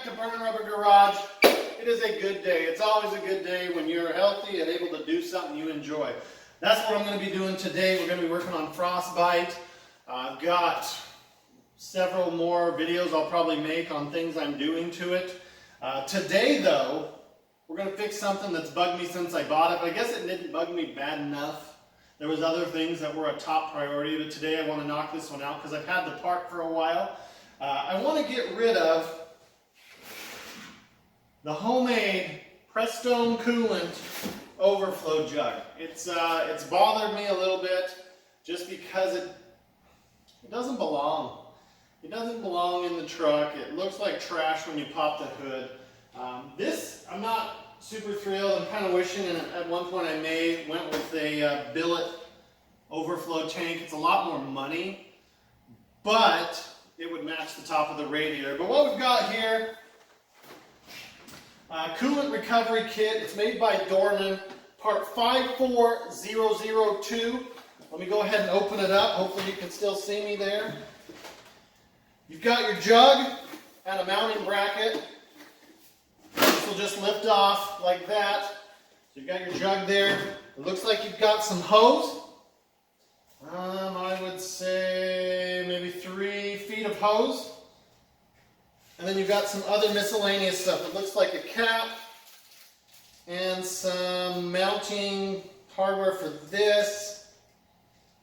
back to Burning Rubber Garage. It is a good day. It's always a good day when you're healthy and able to do something you enjoy. That's what I'm going to be doing today. We're going to be working on Frostbite. I've got several more videos I'll probably make on things I'm doing to it. Today though, we're going to fix something that's bugged me since I bought it, but I guess it didn't bug me bad enough. There was other things that were a top priority, but today I want to knock this one out because I've had the part for a while. I want to get rid of the homemade Prestone coolant overflow jug. It's bothered me a little bit just because it doesn't belong. It doesn't belong in the truck. It looks like trash when you pop the hood. This, I'm not super thrilled. I'm kind of wishing, and at one point I went with a billet overflow tank. It's a lot more money, but it would match the top of the radiator. But what we've got here, coolant recovery kit. It's made by Dorman, part 54002. Let me go ahead and open it up. Hopefully you can still see me there. You've got your jug and a mounting bracket. This will just lift off like that. So you've got your jug there. It looks like you've got some hose. I would say maybe 3 feet of hose. And then you've got some other miscellaneous stuff. It looks like a cap and some mounting hardware for this.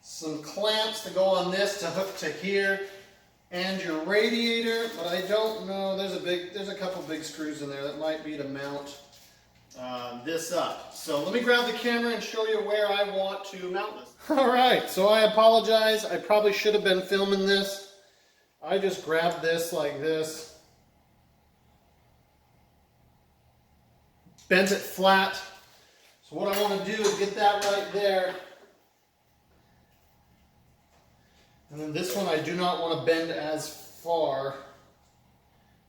Some clamps to go on this to hook to here. And your radiator, but I don't know. There's a couple big screws in there that might be to mount this up. So let me grab the camera and show you where I want to mount this. Alright, so I apologize. I probably should have been filming this. I just grabbed this like this. Bent it flat. So what I want to do is get that right there. And then this one I do not want to bend as far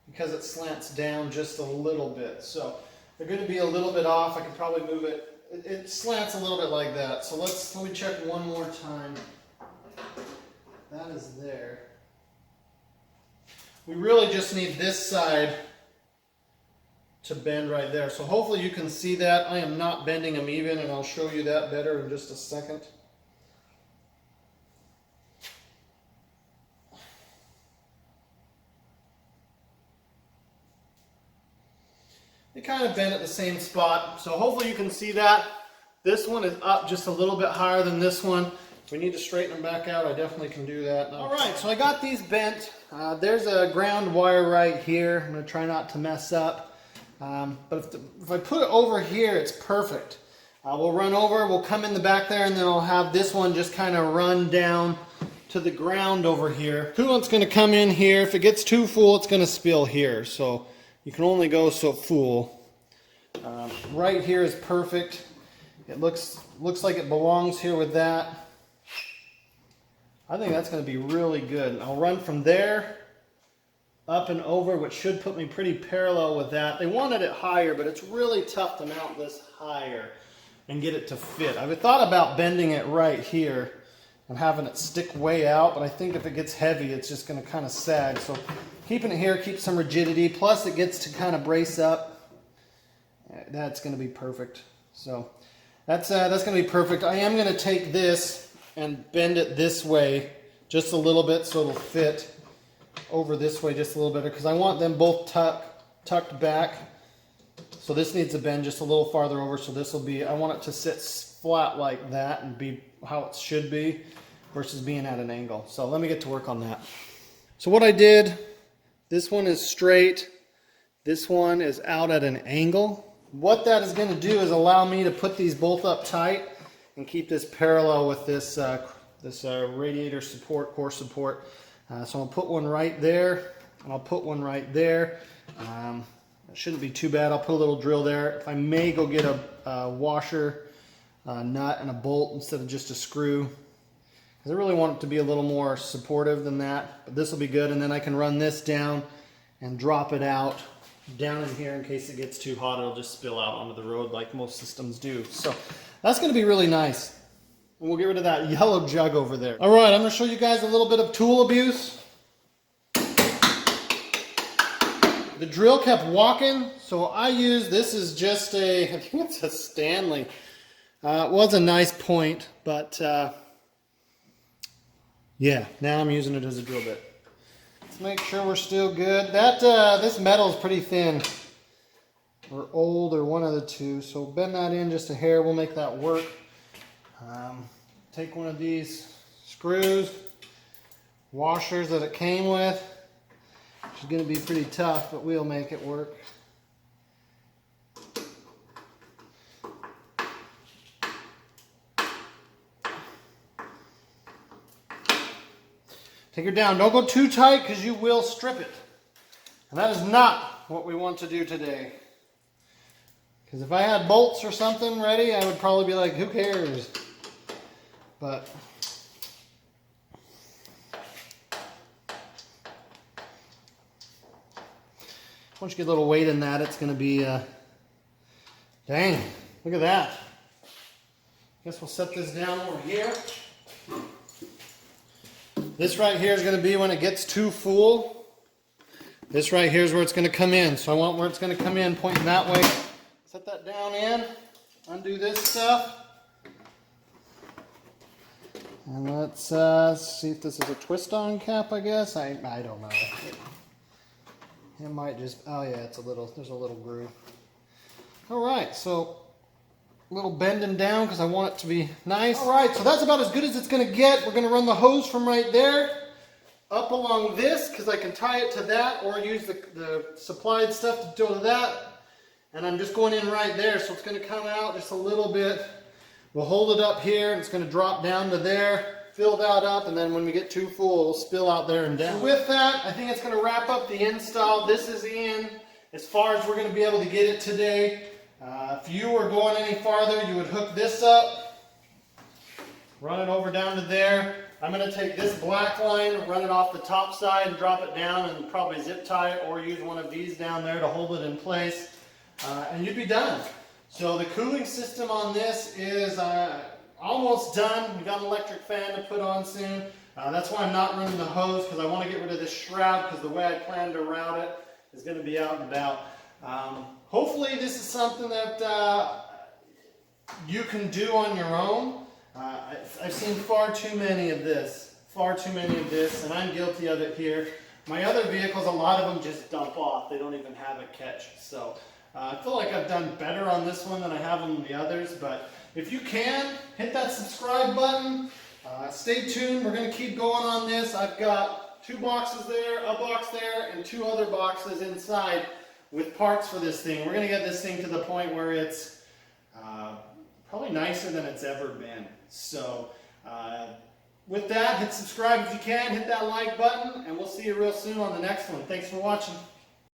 because it slants down just a little bit. So they're going to be a little bit off. I can probably move it. It slants a little bit like that. So let me check one more time. That is there. We really just need this side to bend right there. So hopefully you can see that. I am not bending them even, and I'll show you that better in just a second. They kind of bend at the same spot, so hopefully you can see that. This one is up just a little bit higher than this one. If we need to straighten them back out, I definitely can do that. Alright, so I got these bent. There's a ground wire right here. I'm going to try not to mess up. But if I put it over here, it's perfect. We'll run over, we'll come in the back there, and then I'll have this one just kind of run down to the ground over here. Coolant's going to come in here. If it gets too full, it's going to spill here. So you can only go so full. Right here is perfect. It looks like it belongs here with that. I think that's going to be really good. I'll run from there up and over, which should put me pretty parallel with that. They wanted it higher, but it's really tough to mount this higher and get it to fit. I've thought about bending it right here and having it stick way out, but I think if it gets heavy, it's just going to kind of sag. So keeping it here keeps some rigidity, plus it gets to kind of brace up. That's going to be perfect. So that's going to be perfect. I am going to take this and bend it this way just a little bit so it'll fit over this way just a little bit, because I want them both tucked back. So this needs to bend just a little farther over, so this will be, I want it to sit flat like that and be how it should be versus being at an angle. So let me get to work on that. So what I did, this one is straight, this one is out at an angle. What that is going to do is allow me to put these both up tight and keep this parallel with this radiator support, core support. So I'll put one right there, and I'll put one right there. It shouldn't be too bad. I'll put a little drill there. If I may go get a washer, nut, and a bolt instead of just a screw, because I really want it to be a little more supportive than that. But this will be good, and then I can run this down and drop it out down in here in case it gets too hot. It'll just spill out onto the road like most systems do. So that's going to be really nice. And we'll get rid of that yellow jug over there. All right, I'm going to show you guys a little bit of tool abuse. the drill kept walking, so I used, this is just a, I think it's a Stanley. It was a nice point, but yeah, now I'm using it as a drill bit. Let's make sure we're still good. This metal is pretty thin, or old, or one of the two, so bend that in just a hair, we'll make that work. Take one of these screws, washers that it came with, which is going to be pretty tough, but we'll make it work. Take her down. Don't go too tight because you will strip it. And that is not what we want to do today. Because if I had bolts or something ready, I would probably be like, who cares? But once you get a little weight in that, it's going to be, dang, look at that. Guess we'll set this down over here. This right here is going to be when it gets too full. This right here is where it's going to come in. So I want where it's going to come in, pointing that way. Set that down in, undo this stuff. And let's see if this is a twist-on cap, I guess. I don't know. It might just, oh yeah, it's a little, there's a little groove. All right, so a little bending down because I want it to be nice. All right, so that's about as good as it's going to get. We're going to run the hose from right there up along this because I can tie it to that or use the supplied stuff to go to that. And I'm just going in right there, so it's going to come out just a little bit. We'll hold it up here, and it's going to drop down to there, fill that up, and then when we get too full, it'll spill out there and down. So with that, I think it's going to wrap up the install. This is in as far as we're going to be able to get it today. If you were going any farther, you would hook this up, run it over down to there. I'm going to take this black line, run it off the top side, and drop it down, and probably zip tie it, or use one of these down there to hold it in place, and you'd be done. So the cooling system on this is almost done. We've got an electric fan to put on soon. That's why I'm not running the hose, because I want to get rid of this shroud, because the way I plan to route it is going to be out and about. Hopefully this is something that you can do on your own. I've seen far too many of this, and I'm guilty of it here. My other vehicles, a lot of them just dump off. They don't even have a catch. So I feel like I've done better on this one than I have on the others, but if you can, hit that subscribe button. Stay tuned. We're going to keep going on this. I've got 2 boxes there, a box there, and 2 other boxes inside with parts for this thing. We're going to get this thing to the point where it's probably nicer than it's ever been. So with that, hit subscribe if you can, hit that like button, and we'll see you real soon on the next one. Thanks for watching.